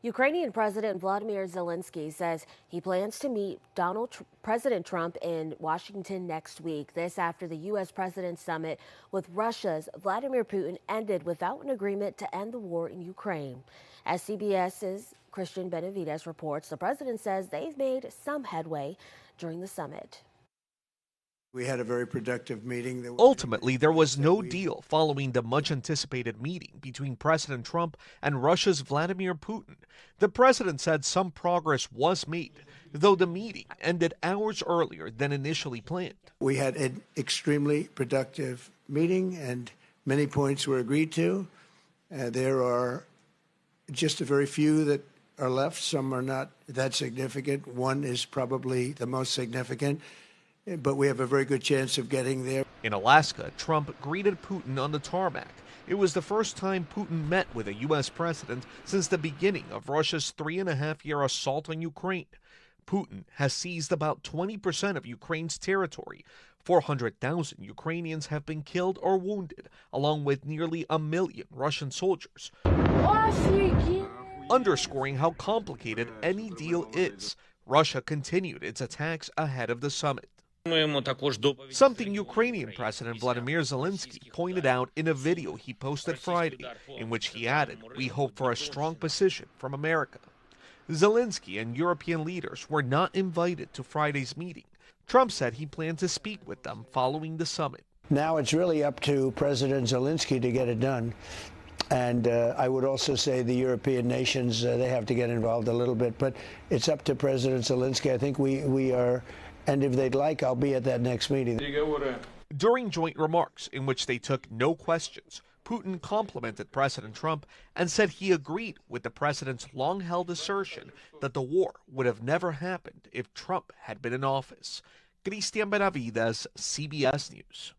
Ukrainian President Vladimir Zelensky says he plans to meet President Trump in Washington next week. This after the U.S. President's summit with Russia's Vladimir Putin ended without an agreement to end the war in Ukraine. As CBS's Christian Benavides reports, the president says they've made some headway during the summit. We had a very productive meeting. Ultimately, there was no deal following the much-anticipated meeting between President Trump and Russia's Vladimir Putin. The president said some progress was made, though the meeting ended hours earlier than initially planned. We had an extremely productive meeting, and many points were agreed to. There are just a very few that are left. Some are not that significant. One is probably the most significant, but we have a very good chance of getting there. In Alaska, Trump greeted Putin on the tarmac. It was the first time Putin met with a U.S. president since the beginning of Russia's 3.5-year assault on Ukraine. Putin has seized about 20% of Ukraine's territory. 400,000 Ukrainians have been killed or wounded, along with nearly 1 million Russian soldiers, underscoring how complicated any deal is. Russia continued its attacks ahead of the summit, something Ukrainian President Vladimir Zelensky pointed out in a video he posted Friday, in which he added, "We hope for a strong position from America." Zelensky and European leaders were not invited to Friday's meeting. Trump said he planned to speak with them following the summit. Now it's really up to President Zelensky to get it done. And I would also say the European nations, they have to get involved a little bit. But it's up to President Zelensky. I think we are, and if they'd like, I'll be at that next meeting. During joint remarks in which they took no questions, Putin complimented President Trump and said he agreed with the president's long-held assertion that the war would have never happened if Trump had been in office. Christian Benavides, CBS News.